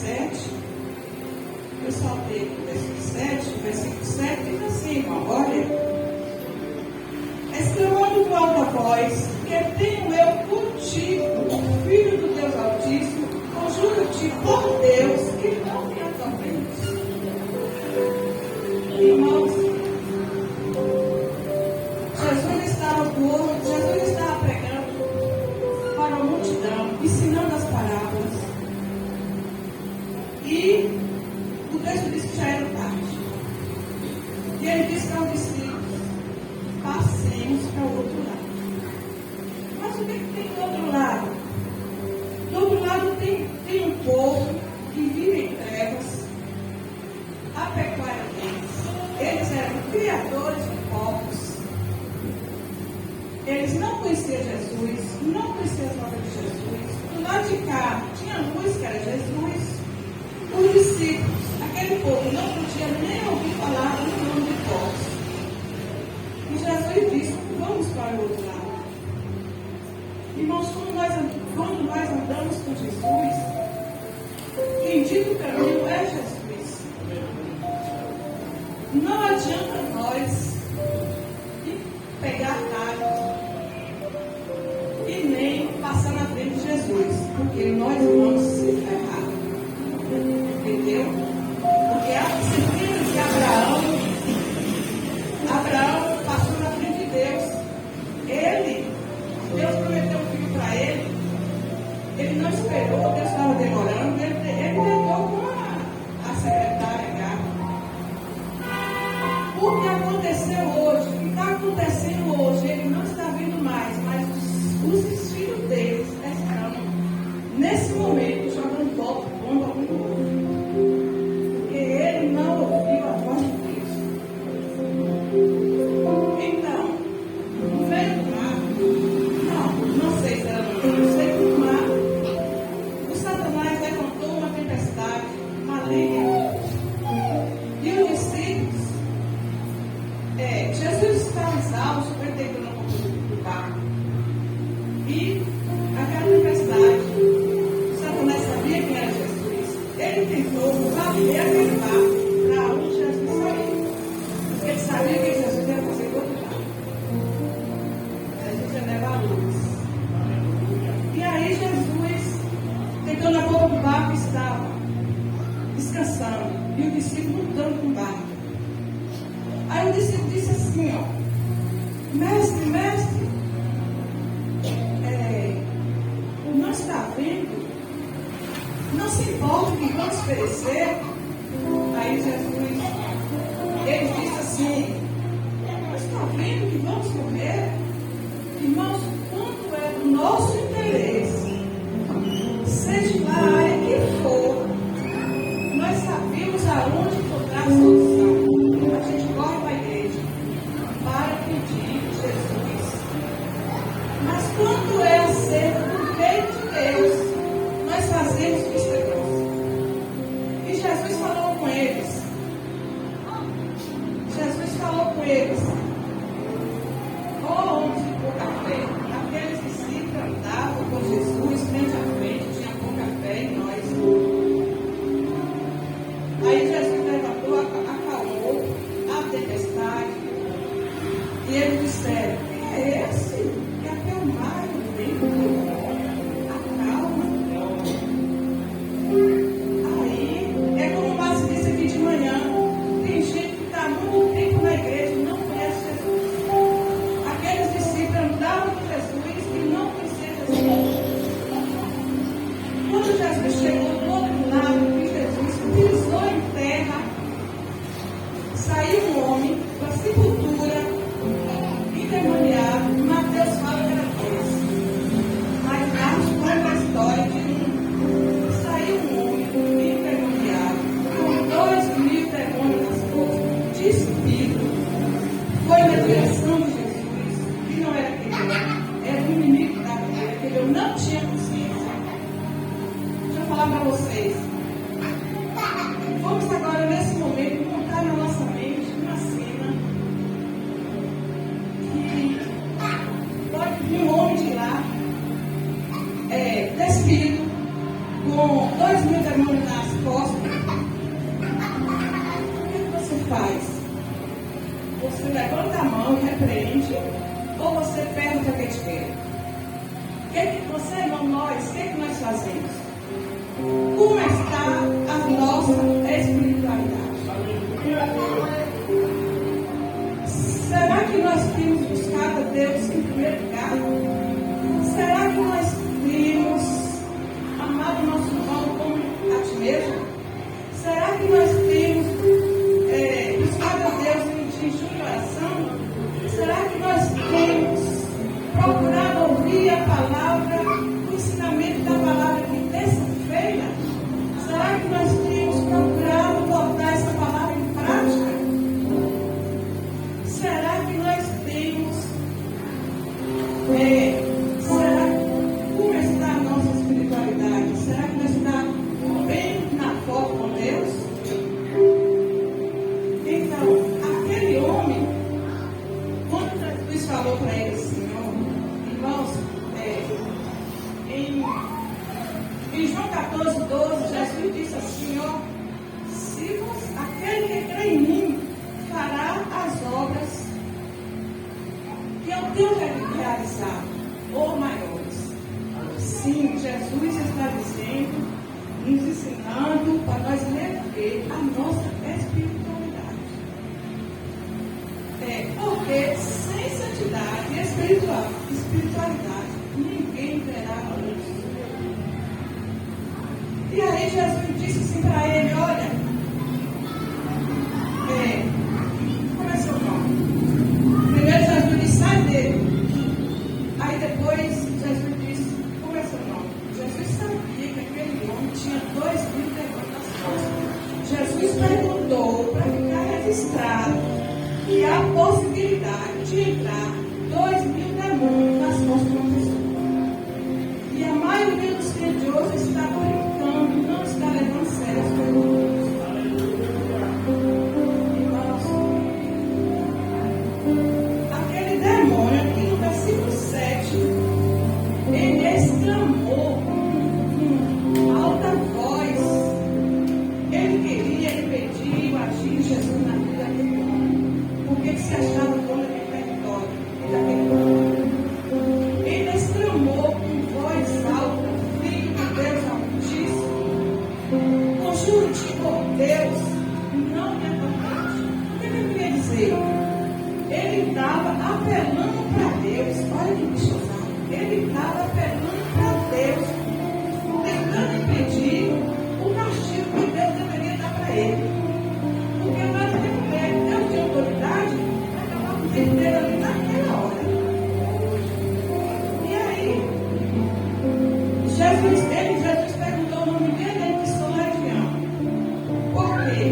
17, eu saltei o versículo 7, o versículo 7 diz assim, irmão, olha, exclamando com alta voz, que tenho eu contigo, Filho do Deus Altíssimo, conjuro-te por Deus, que não me atormentes. Irmãos, Jesus estava pregando para a multidão, ensinando as parábolas. E o texto diz que já era tarde. E ele disse aos discípulos, passemos para o outro lado. Mas o que tem do outro lado? Do outro lado tem um povo que vive em trevas, a pecuária deles. Eles eram criadores de povos. Eles não conheciam Jesus, não conheciam as obras de Jesus. Do lado de cá tinha luz, que era Jesus. Os discípulos, aquele povo não podia nem ouvir falar do nome de povos. E Jesus disse, vamos para o outro lado. Irmãos, quando nós andamos com Jesus, quem diz o caminho é Jesus. Não adianta nós pegar nada e nem passar na frente de Jesus, porque nós vamos se ferrar. Entendeu? Porque você lembra que Abraão passou na frente de Deus. Deus prometeu um filho para ele não esperou, Deus estava demorando, ele pegou com a secretária Agar. O que aconteceu hoje, o que está acontecendo hoje, ele não está vendo mais, mas os filhos deles estão, nesse momento, jogando bomba no outro. Porque ele não ouviu a voz de Deus. Então, no meio do mar, não sei se era no meio, eu sei que no mar, o Satanás levantou uma tempestade maligna. E os discípulos, Jesus estava exausto, pretendendo no barco. E aquela tempestade, Satanás sabia quem era Jesus. Ele tentou bater aquele barco para onde Jesus saiu. Porque ele sabia que Jesus ia fazer do outro lado. Jesus ia levar a luz. E aí Jesus, tentando a boca do barco, estava descansando. E o discípulo lutando com o barco. Aí o discípulo disse assim, mestre, não está vendo? Não se importa que vamos perecer? Aí Jesus, ele disse assim, não está vendo que vamos morrer? Irmãos, quanto é do nosso interesse, seja lá a área que for, nós sabemos aonde encontrar a solução. A gente corre para a igreja para pedir Jesus. Mas quando é acerca do reino de Deus, nós fazemos vista grossa. E Jesus falou com eles. Homens de pouca fé. Aqueles discípulos andavam com Jesus frente a frente, tinha pouca fé em nós. Aí Jesus levantou, acalmou a tempestade. E eles disseram, quem é esse? Que até o mar e o vento acalma. Aí, é como o Márcio disse aqui de manhã, tem gente que está há muito tempo na igreja e não conhece Jesus. Aqueles discípulos andavam com Jesus e não conheciam Jesus. Quando Jesus chegou do outro lado de Jesus, pisou em terra, saiu um homem da sepultura, endemoniado. Mateus fala que era Deus. Mas Marcos conta a história de saiu um homem endemoniado, com 2.000 demônios nas costas, despido. Foi na direção de Jesus, que não era aquele, era o inimigo da vida, aquele eu não tinha consciência. Deixa eu falar para vocês. Vamos agora, nesse momento, montar na nossa mente uma cena que pode vir um homem de lá, despido, com 2.000 demônios nas costas, o que você faz? Você levanta a mão e repreende, ou você pergunta o que te quer? Você, irmão, nós, o que nós fazemos? Como está a nossa espiritualidade? Será que nós temos buscado a Deus em primeiro lugar? Será que nós temos amado nosso irmão como a ti mesmo? Será que nós temos buscado a Deus em jejum e oração? Será que nós temos procurado ouvir a palavra, o ensinamento da palavra de terça-feira? Será que nós temos procurado botar essa palavra em prática? Será que nós temos como está a nossa espiritualidade? Será que nós estamos bem na foto com Deus? Então, aquele homem, quando Jesus falou para ele assim, irmãos, em João 14:12, Jesus disse assim, se aquele que crê em mim fará as obras que eu tenho realizado, ou maiores. Sim, Jesus está dizendo, nos ensinando para nós rever a nossa espiritualidade. Porque sem santidade e espiritualidade, ninguém verá a luz. E aí Jesus disse assim para ele, olha, como é seu nome? Primeiro Jesus disse, sai dele. Aí depois Jesus disse, como é seu nome? Jesus sabia que aquele homem tinha 2.000 demônios nas costas. Jesus perguntou para ficar registrado que há possibilidade de entrar 2.000 demônios nas costas de uma pessoa. E a maioria dos religiosos está brincando, não está levando sério as perguntas. Irmãos, aquele demônio aqui no versículo 7, ele exclamou com alta voz. Ele queria impedir o agir de Jesus na vida daquele homem, porque ele se achava dono daquele território e daquele homem. Ele exclamou com voz alta, Filho de Deus Altíssimo, conjuro-te por Deus, não me atormente. O que ele queria dizer? Ele estava apelando para Deus. Olha que bichosão. Ele estava apelando para Deus, tentando impedir o castigo que Deus deveria dar para ele. Porque nós temos Deus tinha autoridade para acabar com o tempo dele ali naquela hora. E aí, Jesus perguntou o nome dele, ele disse Legião. Por quê?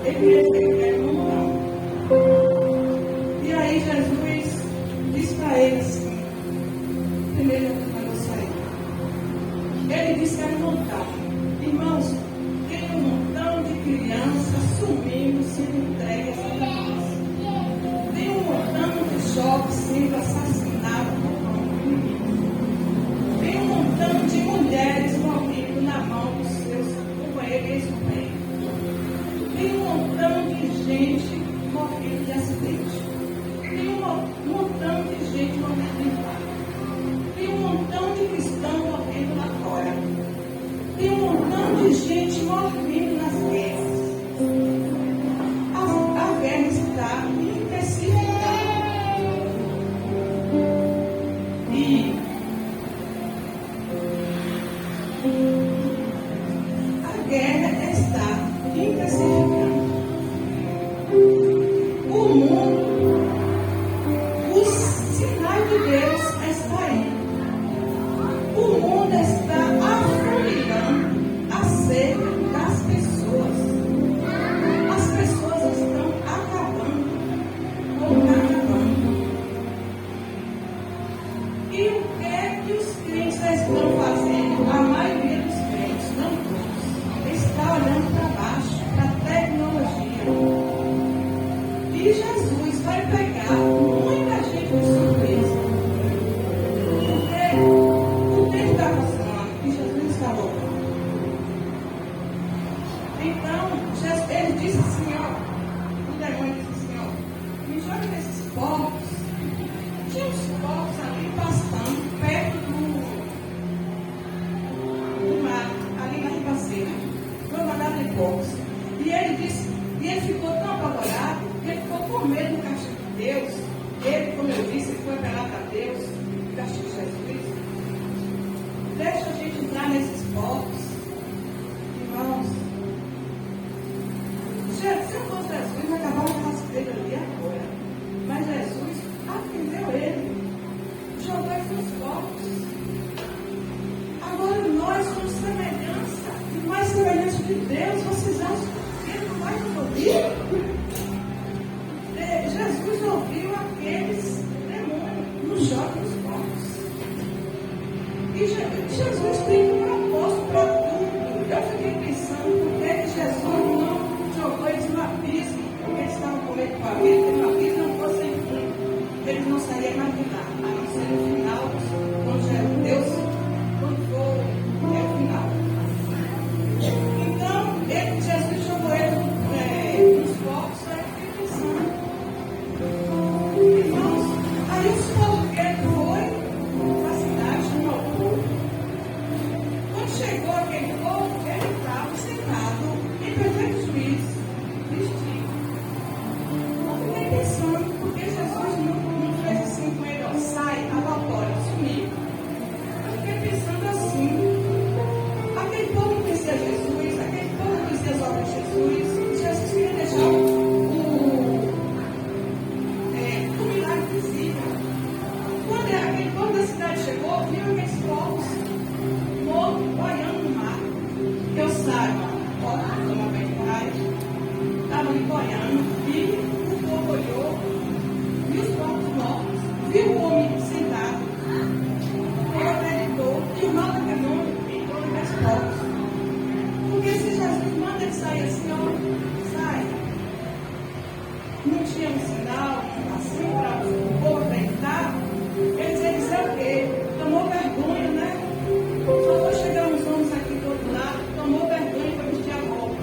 Porque ele era um montão. E aí Jesus disse para ele assim, primeiro eu vou sair. Ele disse que era um montão. Irmãos, tem um montão de crianças sumindo, sendo entregues a Satanás. Tem um montão de jovens sendo assassinados por mão do inimigo. Tem um montão de mulheres morrendo na mão dos seus companheiros e ex-companheiros. Tem um montão de gente morrendo de acidente. Tem um montão de gente morrendo de infarto. Tem um montão de cristãos morrendo lá fora. Tem um montão de gente morrendo nas guerras. A guerra está intensificada. assim, ó, o demônio disse assim, ó, me joga nesses porcos. Tinha uns porcos ali pastando perto do mar, ali na ribanceira. Foi mandado de porcos. E ele disse, e ele ficou tão apavorado, que ele ficou com medo do castigo de Deus. Ele, como eu disse, ele foi apelado a Deus, o castigo de Jesus. Deixa a gente entrar nesses porcos. Irmãos, se eu fosse Jesus, vai acabar o raspeiro ali agora. Mas Jesus atendeu ele, jogou ele nos porcos. Agora nós somos semelhança, e mais semelhança de Deus. Vocês acham que ele não vai nos ouvir? Jesus ouviu aqueles demônios, nos joga nos porcos. E Jesus tem um propósito para tudo. Eu fiquei pensando por que Jesus não jogou eles no abismo, porque eles estavam com medo do abismo, porque no abismo não fossem fundo, eles não saíam mais de lá, a não ser no final, quando Deus, quando for o final. Então, Jesus jogou eles nos porcos, aí eu fiquei pensando. Irmãos, aí os povos que ele foi para a cidade, no povo. Quando chegou aquele povo, ele estava sentado em perfeito juízo, vestido. Eu fiquei pensando, porque Jesus não fez assim com ele, ó, sai, evapora, sumiu. Eu fiquei pensando assim, aquele povo não conhecia Jesus, aquele povo não conhecia as obras de Jesus, Jesus queria deixar quando aquele povo da cidade chegou, viu aqueles povos mortos, boiando no mar. Que eu saiba, toma bem paz, estavam ali boiando, e o povo olhou, viu os povos mortos, viu o homem sentado, ele acreditou que o mal da canônica entrou naqueles povos. Porque se Jesus manda ele sair assim, ó, sai. Não tinha um sinal assim para o povo acreditar. Eles iam dizer o quê? Tomou vergonha, né? Só vou chegar uns homens aqui do outro lado, tomou vergonha para vestir a roupa.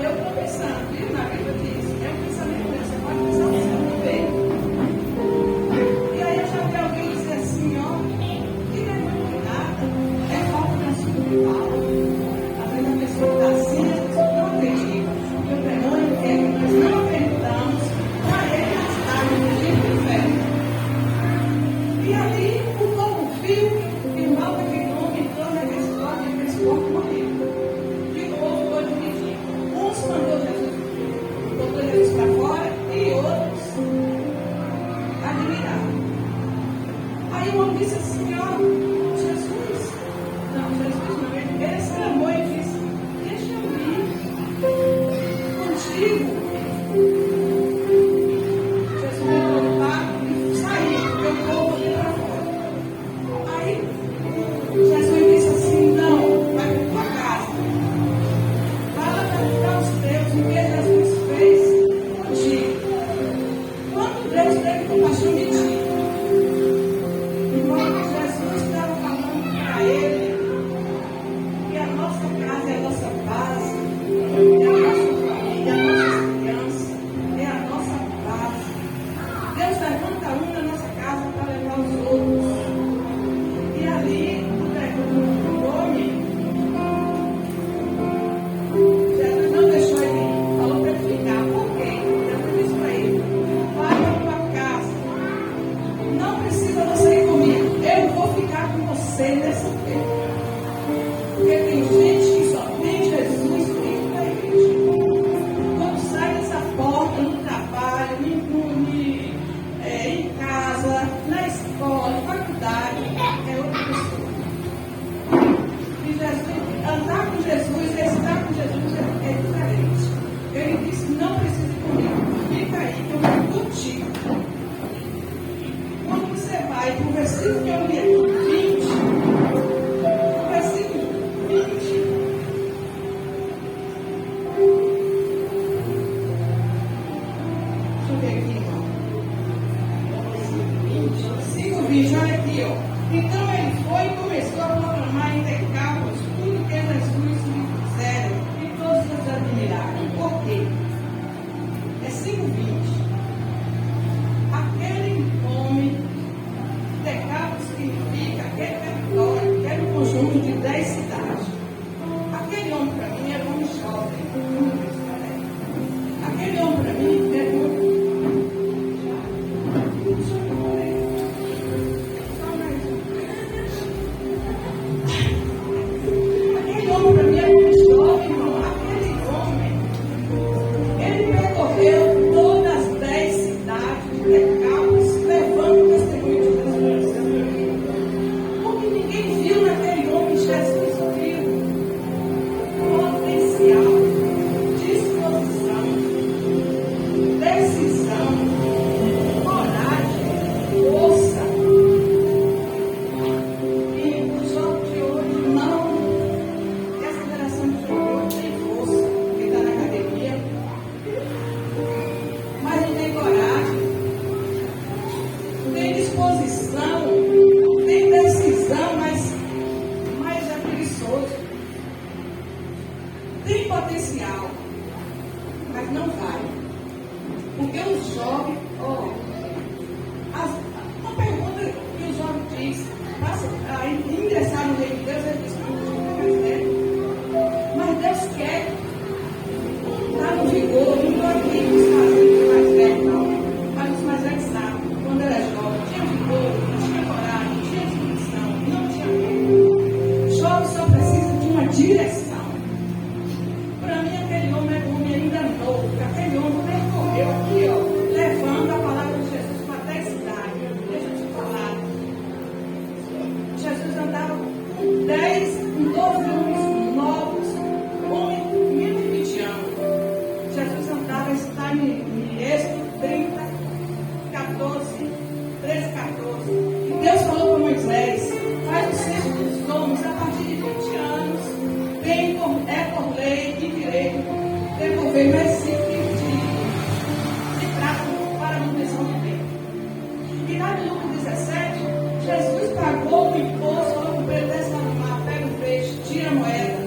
Eu estou pensando, viu? Na Bíblia diz, é um pensamento meu, você pode pensar no seu também. E aí eu já vi alguém dizer assim, ó, que vergonha de nada, é falta de assunto de Paulo. Às vezes a pessoa está assim, a pessoa não acredita. E o demônio é que nós não acreditamos, para ele estar no regime do inferno. E ali o povo viu que o mal daquele homem entrou naquele corpo e aquele corpo morreu. E o povo foi dividido. Uns mandou Jesus, botou Jesus para fora e outros admiraram. Aí o homem disse assim, ó, Jesus não, ele exclamou e disse, deixa eu ir contigo. Jesus entrou no barco e saiu, porque o povo ia para fora. Aí Jesus disse assim, não, vai para tua casa. Fala para os teus o que Jesus fez contigo. Quando Deus teve compaixão de ti, irmão, Jesus estava falando para ele que a nossa casa é a nossa base, é a nossa família, é a nossa criança, é a nossa base. Deus levanta um na nossa casa para levar os outros. E ali, o homem, Jesus não deixou ele ir, falou para ele ficar. Por quê? Jesus disse para ele, vai para tua casa, não precisa você ir comigo, eu vou ficar com você nessa terra. Porque tem gente que só tem Jesus dentro da igreja. Quando sai dessa porta, no trabalho, em casa, na escola, na faculdade, é outra pessoa. E Jesus, andar com Jesus, estar com Jesus é diferente. Ele disse, não precisa ir comigo, fica aí, que eu vou contigo. Quando você vai para o versículo que eu li aqui, 20, o versículo 20, deixa eu ver aqui, irmão. Versículo 20, olha aqui, ó. Então ele foi e começou a proclamar em Decápolis tudo que Jesus lhe fizeram, e todos os admiraram. ingressar no reino de Deus, ele disse, não mais velho. Mas Deus quer estar no vigor, não estou aqui nos fazendo mais velho, não. Mas os mais velhos sabem, quando era jovem, tinha vigor, tinha coragem, tinha disposição, não tinha medo. Jovem só precisa de uma direção. Para mim, aquele homem é um homem ainda novo, porque aquele homem percorreu aqui, ó, levando a palavra de Jesus para 10 cidades. Deixa eu te falar. Jesus andava com 12 homens novos, homens 1020 anos. Jesus andava, está em Êxodo 30, 14, 13, 14. E Deus falou para Moisés, faz o censo dos homens a partir de 20 anos, é por lei e direito, devolver mais 5 de prata para a manutenção do templo. E lá no Lucas 17, Jesus pagou o imposto, falou para o preço desse animal, pega um peixe, tira a moeda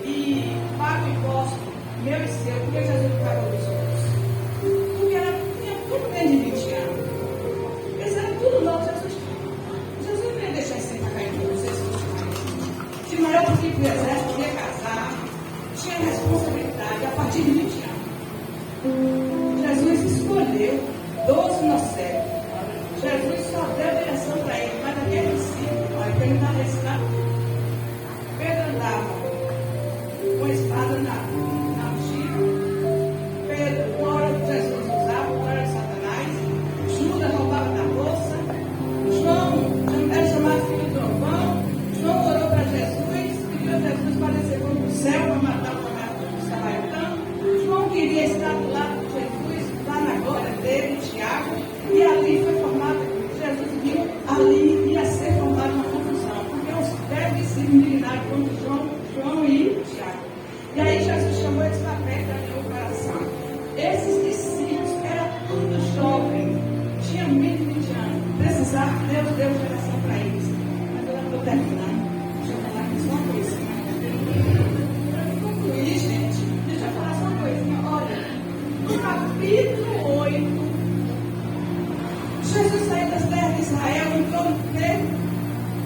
e paga o imposto, meu e seu, porque Jesus não pagou os outros. Porque ela tinha tudo menos de 20 anos. Eles eram tudo novo, Jesus não ia deixar isso sem pagar imposto, vocês não. Se maior do que o exército ia casar, tinha responsabilidade a partir de 20 anos. Jesus escolheu 12 no céu. Jesus só deu direção para ele, mas naquele princípio, olha, ele está ensinando. Pedro andava com a espada na mochila. Pedro, uma hora Jesus usava, uma hora Satanás. Judas roubava da bolsa. João era chamado filho de trovão. João orou para Jesus, pediu a Jesus para descer do céu para matar o samaritano. João queria estar do lado de Jesus, lá na glória dele, Tiago, e ali foi formado, Jesus viu, ali ia ser formada uma confusão, porque os 10 discípulos indignaram contra João e Tiago. E aí Jesus chamou eles para perto da minha coração. Esses discípulos eram tudo jovens, tinham 20 anos, precisavam, Deus deu geração para eles. Mas eu não estou terminando. Deixa eu falar aqui só uma coisinha. Para concluir, gente, deixa eu falar só uma coisinha. Olha, no capítulo 8, Jesus saiu das terras de Israel, entrou no tempo,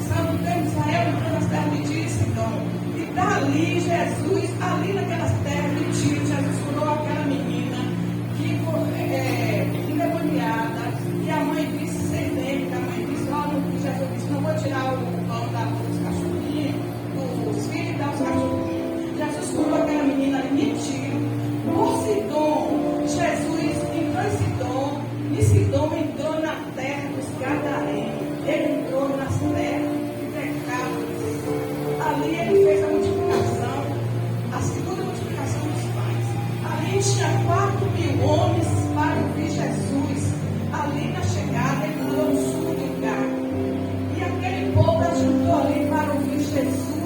saiu do tempo de Israel, entrou nas terras de Tiro e Sidom. E dali, Jesus, ali naquelas terras de Tiro, Jesus curou aquela menina que foi endemoniada. E a mãe disse, sem tempo, a mãe disse, Jesus disse, não vou tirar o pão dos cachorrinhos, dos filhos e dar os cachorrinhos. Jesus curou aquela menina ali em Tiro. Por Sidom, Jesus entrou em Sidom, e Sidom entrou na terra dos Gadarenos. Ele entrou nas terras de pecados. Ali ele fez a multiplicação, a segunda multiplicação dos pães. Ali tinha 4.000 homens para ouvir Jesus. Ali na chegada ele mudou um suco de lugar. E aquele povo ajuntou ali para ouvir Jesus.